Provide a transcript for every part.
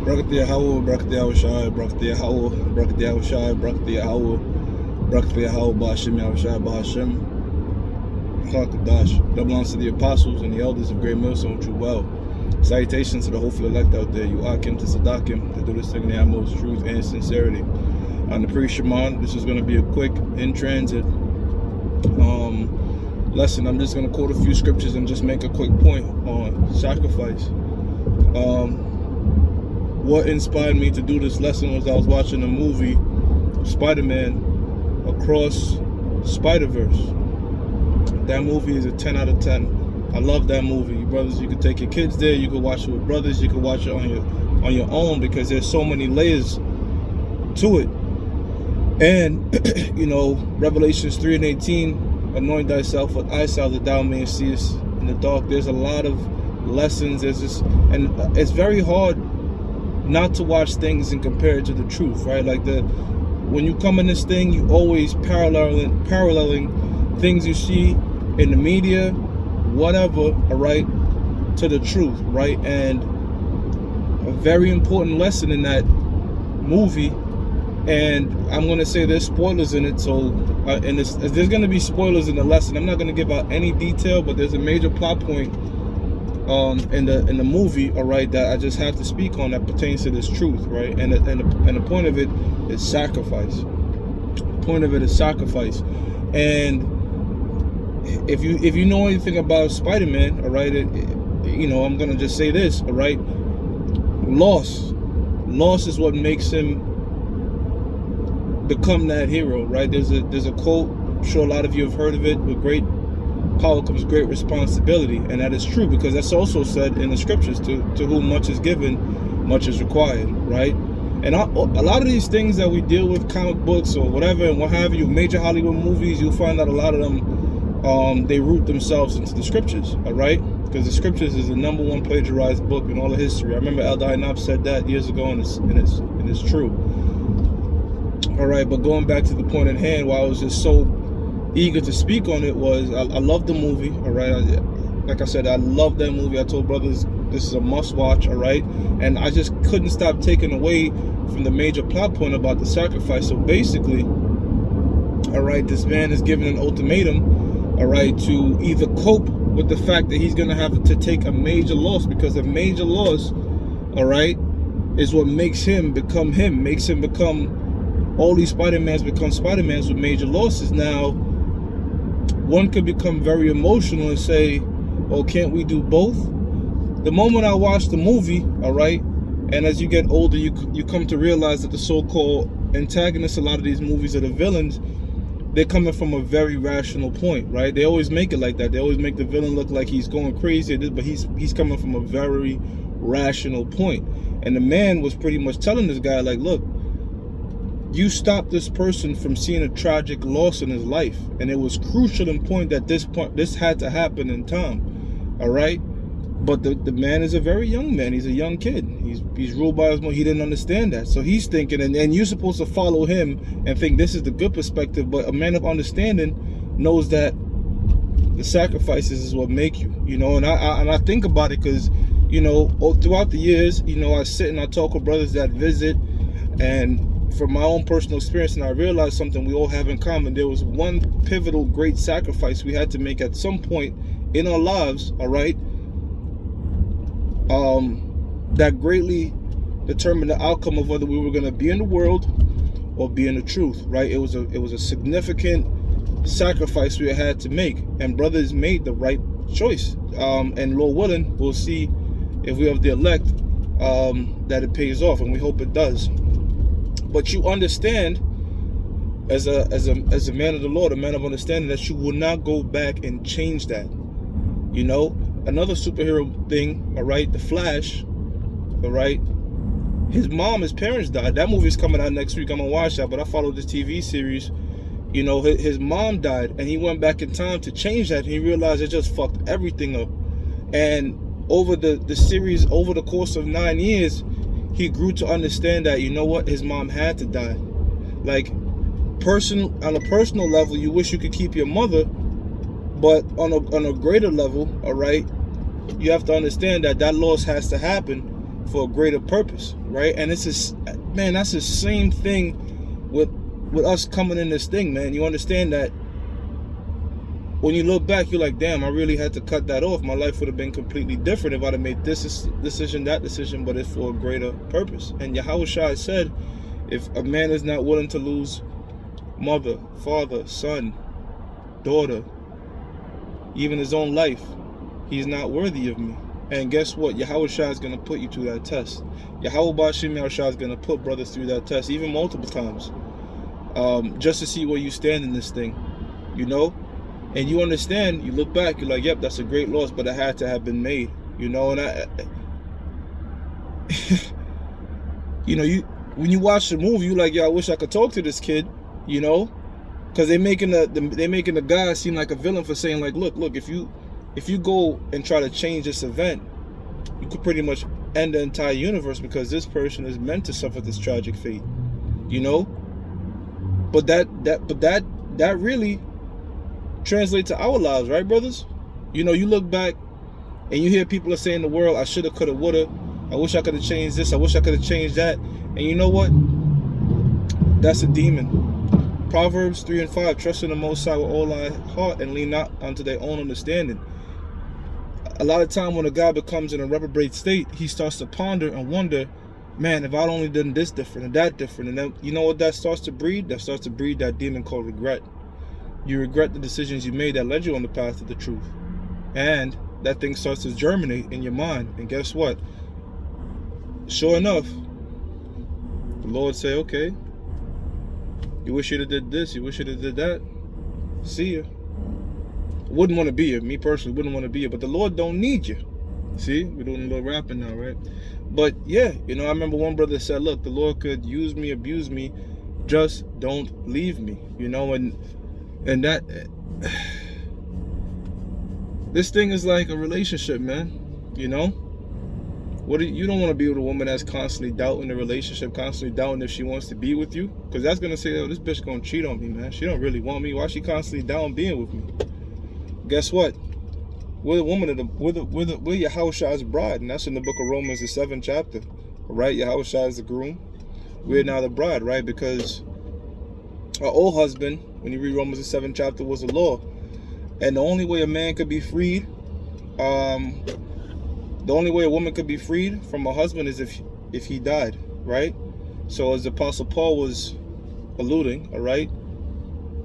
Brakti Hau, Brakti Shai, Brakti Hau, Brakti Shai, Brakti Hau, Brakti Hau, Bashim Shai, Bahashim, Kadash. That belongs to the apostles and the elders of Great Millstone, true well. Salutations to the hopeful elect out there, you Akim to Sadakim, to do this thing in the utmost truth and sincerity. On the pre-Shemon, this is going to be a quick, in transit lesson. I'm just going to quote a few scriptures and just make a quick point on sacrifice. What inspired me to do this lesson was I was watching a movie, Spider-Man Across Spider-Verse. That movie is a 10 out of 10. I love that movie. Brothers, you could take your kids there, you could watch it with brothers, you could watch it on your own, because there's so many layers to it. And you know, Revelations 3:18, anoint thyself with eye salve that thou mayest see us in the dark. There's a lot of lessons. There's this, and it's very hard not to watch things and compare it to the truth, right? Like when you come in this thing, you always paralleling things you see in the media, whatever, all right, to the truth, right? And a very important lesson in that movie, and I'm going to say there's spoilers in it, so and there's going to be spoilers in the lesson. I'm not going to give out any detail, but there's a major plot point in the movie, all right, that I just have to speak on that pertains to this truth, right? And the point of it is sacrifice. The point of it is sacrifice. And if you know anything about Spider-Man, all right, you know, I'm gonna just say this, all right. Loss is what makes him become that hero, right? There's a quote, I'm sure a lot of you have heard of it: with great power comes great responsibility. And that is true, because that's also said in the scriptures, to whom much is given, much is required, right? And a lot of these things that we deal with, comic books or whatever and what have you, major Hollywood movies, you'll find that a lot of them, they root themselves into the scriptures, all right? Because the scriptures is the #1 plagiarized book in all of history. I remember Elder Ainab said that years ago, and it's true. All right, but going back to the point at hand, why I was just so eager to speak on it was I love the movie, all right? Like I said, I love that movie. I told brothers this is a must watch, all right? And I just couldn't stop taking away from the major plot point about the sacrifice. So basically, all right, this man is given an ultimatum, all right, to either cope with the fact that he's going to have to take a major loss, because a major loss, all right, is what makes him become him, makes him become, all these Spider-Mans become Spider-Mans with major losses. Now, one could become very emotional and say, oh, can't we do both? The moment I watched the movie, all right, and as you get older, you come to realize that the so-called antagonists, a lot of these movies are the villains, they're coming from a very rational point, right? They always make it like that. They always make the villain look like he's going crazy, but he's coming from a very rational point. And the man was pretty much telling this guy, like, look, you stopped this person from seeing a tragic loss in his life, and it was crucial and point that this had to happen in time, all right? But the man is a very young man. He's a young kid. He's ruled by his mother. He didn't understand that, so he's thinking, and you're supposed to follow him and think this is the good perspective. But a man of understanding knows that the sacrifices is what make you, you know. And I think about it because, you know, throughout the years, you know, I sit and I talk with brothers that visit, and from my own personal experience, and I realized something we all have in common. There was one pivotal great sacrifice we had to make at some point in our lives, all right, that greatly determined the outcome of whether we were going to be in the world or be in the truth, right? It was a significant sacrifice we had to make, and brothers made the right choice, and Lord willing, we'll see if we have the elect, that it pays off, and we hope it does. But you understand, as a man of the Lord, a man of understanding, that you will not go back and change that. You know, another superhero thing, all right, The Flash, all right, his parents died. That movie's coming out next week. I'm gonna watch that, but I followed this TV series. You know, his mom died, and he went back in time to change that, and he realized it just fucked everything up. And over the series, over the course of 9 years, he grew to understand that, you know what, his mom had to die. Like, on a personal level, you wish you could keep your mother, but on a greater level, all right, you have to understand that loss has to happen for a greater purpose, right? And it's just, man, that's the same thing with us coming in this thing, man. You understand that when you look back, you're like, damn, I really had to cut that off. My life would have been completely different if I'd have made this decision, that decision, but it's for a greater purpose. And Yahushua said, if a man is not willing to lose mother, father, son, daughter, even his own life, he's not worthy of me. And guess what? Yahushua is going to put you through that test. Yahushua is going to put brothers through that test, even multiple times, just to see where you stand in this thing, you know? And you understand, you look back, you're like, yep, that's a great loss, but it had to have been made, you know? And you know, when you watch the movie, you're like, yeah, I wish I could talk to this kid, you know? Because they're making the guy seem like a villain for saying, like, look, if you go and try to change this event, you could pretty much end the entire universe, because this person is meant to suffer this tragic fate, you know? But that really translates to our lives, right, brothers? You know, you look back and you hear people are saying in the world, I shoulda, coulda, woulda. I wish I could have changed this. I wish I could have changed that. And you know what? That's a demon. Proverbs 3:5, trust in the Most High with all thy heart and lean not unto their own understanding. A lot of time when a guy becomes in a reprobate state, he starts to ponder and wonder, man, if I'd only done this different and that different. And then, you know what that starts to breed? That starts to breed that demon called regret. You regret the decisions you made that led you on the path to the truth. And that thing starts to germinate in your mind. And guess what? Sure enough, the Lord say, okay, you wish you'd have did this, you wish you'd have did that. See ya. Wouldn't want to be you. Me personally wouldn't want to be you. But the Lord don't need you. See? We're doing a little rapping now, right? But yeah, you know, I remember one brother said, look, the Lord could use me, abuse me, just don't leave me. You know, and that this thing is like a relationship, man. You know, you don't want to be with a woman that's constantly doubting the relationship, constantly doubting if she wants to be with you, because that's gonna say, oh, this bitch gonna cheat on me, man. She don't really want me. Why she constantly down being with me? Guess what? We're the woman of we're Yahushua's bride, and that's in the book of Romans, the 7th chapter. Right? Yahushua is the groom. We're now the bride, right? Because our old husband, when you read Romans the 7th chapter, was the law. And the only way a man could be freed, the only way a woman could be freed from a husband is if he died, right? So as the Apostle Paul was alluding, all right,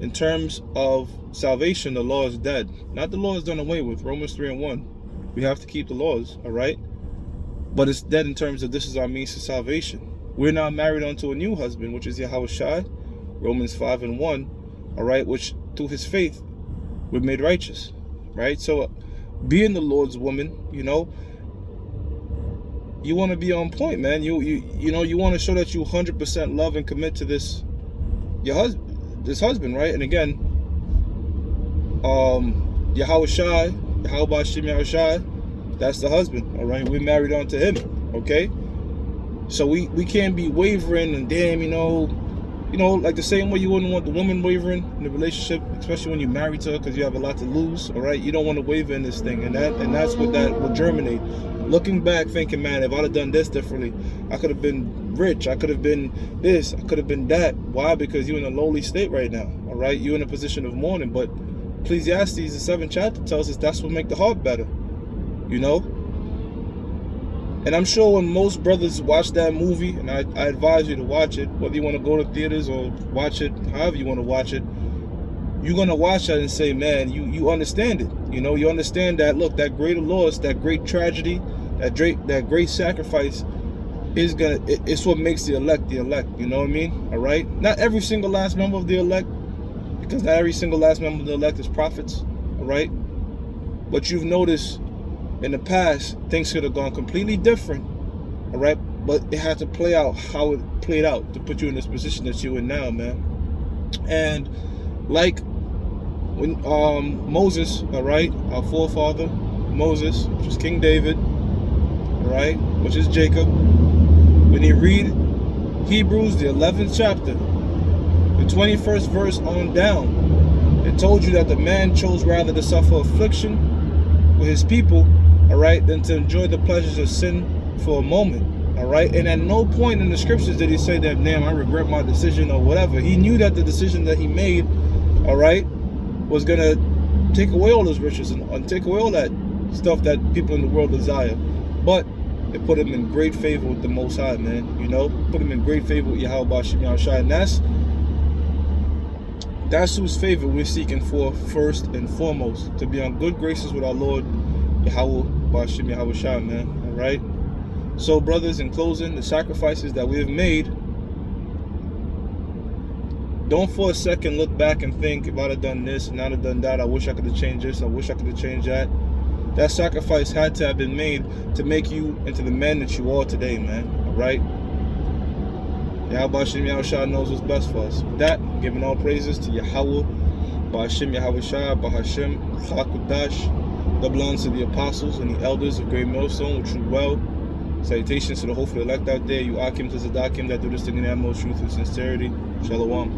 in terms of salvation, the law is dead. Not the law is done away with. Romans 3:1. We have to keep the laws, all right? But it's dead in terms of this is our means to salvation. We're now married unto a new husband, which is Yahushua, Romans 5:1, all right, which through his faith we're made righteous, right? So being the Lord's woman, you know, you want to be on point, man. You know, you want to show that you 100% love and commit to this husband, right? And again, Yahushua, that's the husband, all right? We're married unto him, okay? So we can't be wavering and damn, you know, like the same way you wouldn't want the woman wavering in the relationship, especially when you're married to her, because you have a lot to lose, all right? You don't want to waver in this thing, and that's what that will germinate. Looking back, thinking, man, if I'd have done this differently, I could have been rich, I could have been this, I could have been that. Why? Because you're in a lowly state right now, all right? You're in a position of mourning, but Ecclesiastes, the 7th chapter, tells us that's what makes the heart better, you know? And I'm sure when most brothers watch that movie, and I advise you to watch it, whether you want to go to theaters or watch it, however you want to watch it, you're going to watch that and say, man, you understand it. You know, you understand that, look, that greater loss, that great tragedy, that great sacrifice it's what makes the elect, you know what I mean? All right? Not every single last member of the elect, because not every single last member of the elect is prophets, all right? But you've noticed in the past, things could have gone completely different, all right? But it had to play out how it played out to put you in this position that you're in now, man. And like when Moses, all right, our forefather, Moses, which is King David, all right, which is Jacob, when you read Hebrews, the 11th chapter, the 21st verse on down, it told you that the man chose rather to suffer affliction with his people, all right, than to enjoy the pleasures of sin for a moment. All right, and at no point in the scriptures did he say that, damn, I regret my decision or whatever. He knew that the decision that he made, all right, was gonna take away all those riches and take away all that stuff that people in the world desire. But it put him in great favor with the Most High, man. You know, put him in great favor with Yahweh Ba'Shem Yahushua, and that's whose favor we're seeking for first and foremost, to be on good graces with our Lord Yahweh Ba'Shem Yahushua, man. All right. So, brothers, in closing, the sacrifices that we have made, don't for a second look back and think, if I'd have done this and I'd have done that, I wish I could have changed this, I wish I could have changed that. That sacrifice had to have been made to make you into the man that you are today, man. All right? Yahweh Ba'Shem Yahushua knows what's best for us. With that, giving all praises to Yahweh Ba'Shem Yahushua, Ba'Hashem, Chakudash, that belongs to the apostles and the elders of Great Millstone, with true well. Salutations to the hopeful elect out there, you Akim to Zadakim that do this thing in the utmost truth and sincerity. Shalom.